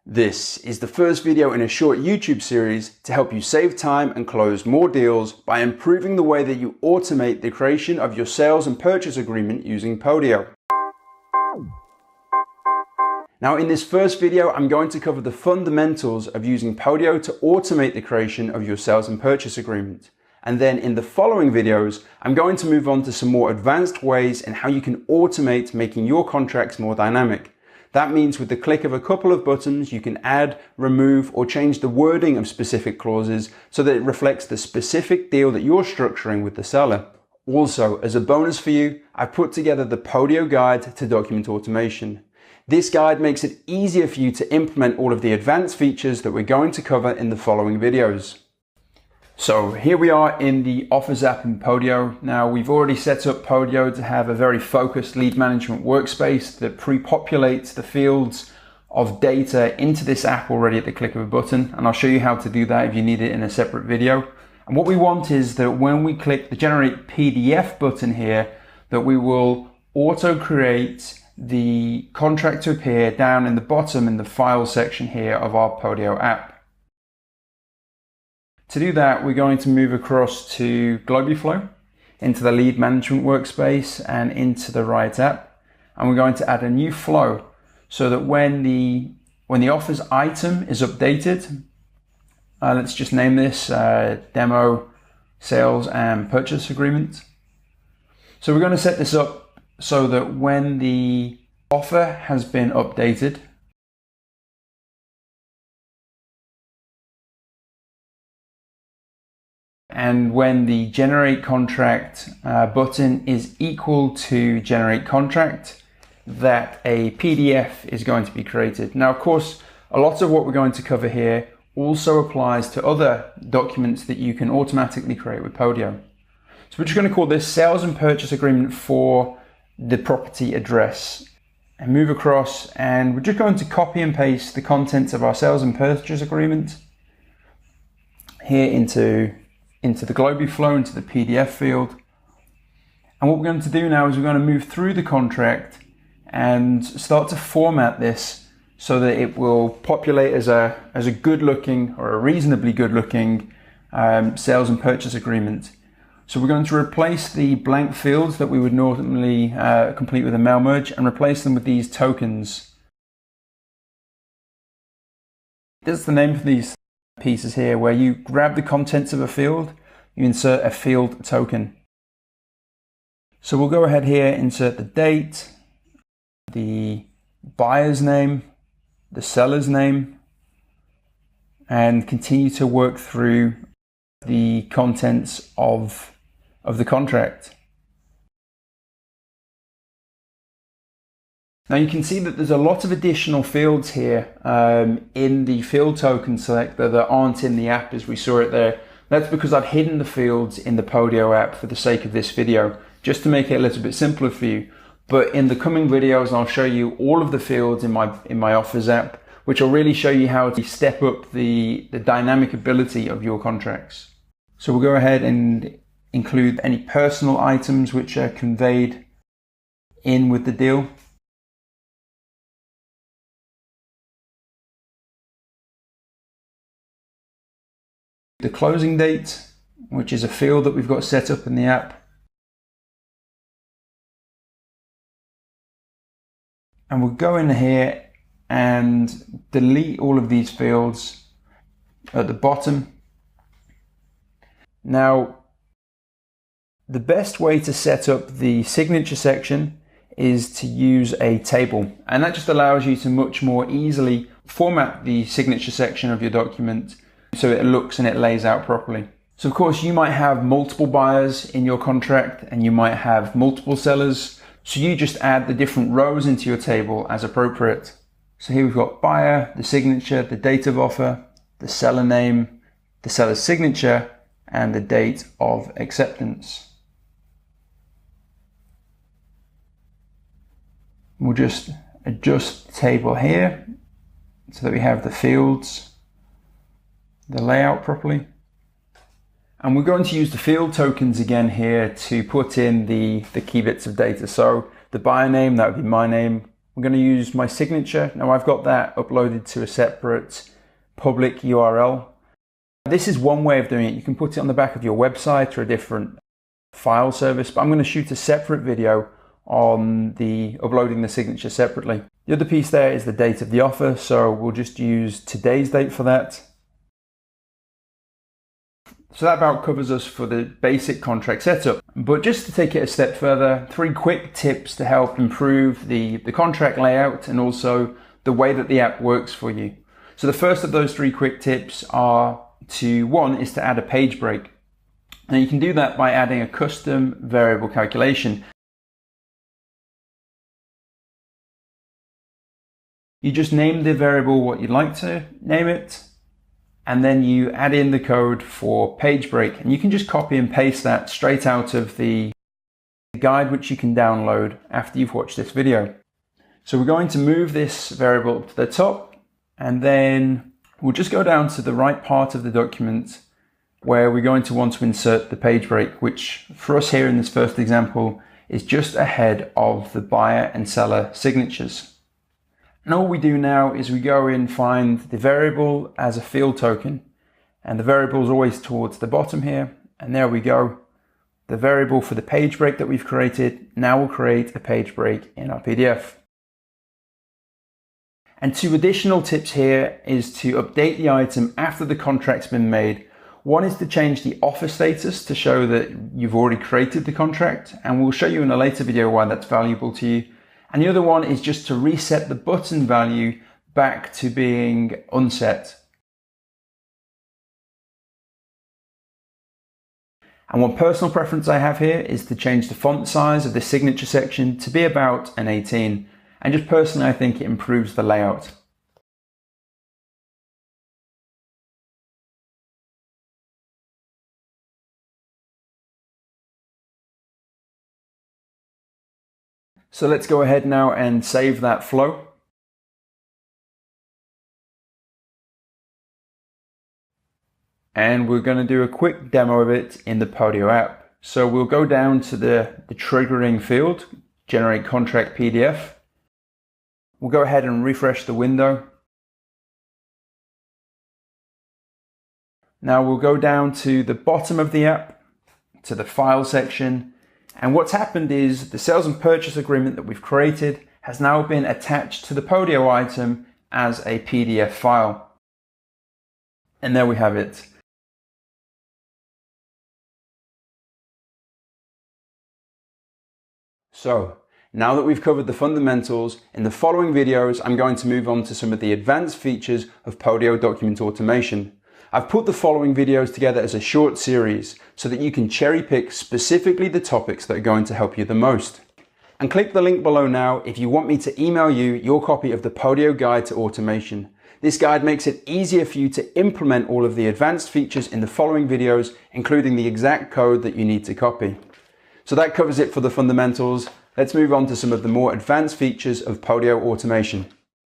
This is the first video in a short YouTube series to help you save time and close more deals by improving the way that you automate the creation of your sales and purchase agreement using Podio. Now in this first video, I'm going to cover the fundamentals of using Podio to automate the creation of your sales and purchase agreement. And then in the following videos, I'm going to move on to some more advanced ways in how you can automate making your contracts more dynamic. That means with the click of a couple of buttons, you can add, remove, or change the wording of specific clauses so that it reflects the specific deal that you're structuring with the seller. Also, as a bonus for you, I've put together the Podio Guide to Document Automation. This guide makes it easier for you to implement all of the advanced features that we're going to cover in the following videos. So here we are in the Offers app in Podio. Now we've already set up Podio to have a very focused lead management workspace that pre-populates the fields of data into this app already at the click of a button. And I'll show you how to do that if you need it in a separate video. And what we want is that when we click the Generate PDF button here, that we will auto-create the contract to appear down in the bottom in the File section here of our Podio app. To do that, we're going to move across to GlobalFlow, into the lead management workspace and into the REI app. And we're going to add a new flow so that when the offers item is updated, let's just name this demo sales and purchase agreement. So we're going to set this up so that when the offer has been updated, and when the Generate Contract button is equal to Generate Contract, that a PDF is going to be created. Now, of course, a lot of what we're going to cover here also applies to other documents that you can automatically create with Podio. So we're just going to call this Sales and Purchase Agreement for the property address. And move across, and we're just going to copy and paste the contents of our Sales and Purchase Agreement here into the GlobalFlow, into the PDF field. And what we're going to do now is we're going to move through the contract and start to format this so that it will populate as a good looking or a reasonably good looking sales and purchase agreement. So we're going to replace the blank fields that we would normally complete with a mail merge and replace them with these tokens. This is the name for these pieces here, where you grab the contents of a field, you insert a field token. So we'll go ahead here, insert the date, the buyer's name, the seller's name, and continue to work through the contents of the contract. Now you can see that there's a lot of additional fields here in the field token selector that aren't in the app as we saw it there. That's because I've hidden the fields in the Podio app for the sake of this video, just to make it a little bit simpler for you. But in the coming videos, I'll show you all of the fields in my Offers app, which will really show you how to step up the dynamic ability of your contracts. So we'll go ahead and include any personal items which are conveyed in with the deal. The closing date, which is a field that we've got set up in the app. And we'll go in here and delete all of these fields at the bottom. Now, the best way to set up the signature section is to use a table. And that just allows you to much more easily format the signature section of your document so it looks and it lays out properly. So of course you might have multiple buyers in your contract and you might have multiple sellers. So you just add the different rows into your table as appropriate. So here we've got buyer, the signature, the date of offer, the seller name, the seller's signature, and the date of acceptance. We'll just adjust the table here so that we have the fields, the layout properly. And we're going to use the field tokens again here to put in the key bits of data. So the buyer name, that would be my name. We're going to use my signature. Now I've got that uploaded to a separate public URL. This is one way of doing it. You can put it on the back of your website or a different file service, but I'm going to shoot a separate video on the uploading the signature separately. The other piece there is the date of the offer, so we'll just use today's date for that. So that about covers us for the basic contract setup. But just to take it a step further, 3 quick tips to help improve the contract layout and also the way that the app works for you. So the first of those 3 quick tips are one is to add a page break. Now you can do that by adding a custom variable calculation. You just name the variable what you'd like to name it, and then you add in the code for page break, and you can just copy and paste that straight out of the guide, which you can download after you've watched this video. So we're going to move this variable up to the top, and then we'll just go down to the right part of the document where we're going to want to insert the page break, which for us here in this first example is just ahead of the buyer and seller signatures. And all we do now is we go and find the variable as a field token, and the variable is always towards the bottom here, and there we go. The variable for the page break that we've created now will create a page break in our PDF. And 2 additional tips here is to update the item after the contract's been made. One is to change the offer status to show that you've already created the contract, and we'll show you in a later video why that's valuable to you. And the other one is just to reset the button value back to being unset. And one personal preference I have here is to change the font size of the signature section to be about an 18. And just personally, I think it improves the layout. So let's go ahead now and save that flow. And we're going to do a quick demo of it in the Podio app. So we'll go down to the triggering field, generate contract PDF. We'll go ahead and refresh the window. Now we'll go down to the bottom of the app, to the file section. And what's happened is the sales and purchase agreement that we've created has now been attached to the Podio item as a PDF file. And there we have it. So, now that we've covered the fundamentals, in the following videos I'm going to move on to some of the advanced features of Podio document automation. I've put the following videos together as a short series so that you can cherry pick specifically the topics that are going to help you the most. And click the link below now if you want me to email you your copy of the Podio Guide to Automation. This guide makes it easier for you to implement all of the advanced features in the following videos, including the exact code that you need to copy. So that covers it for the fundamentals. Let's move on to some of the more advanced features of Podio automation.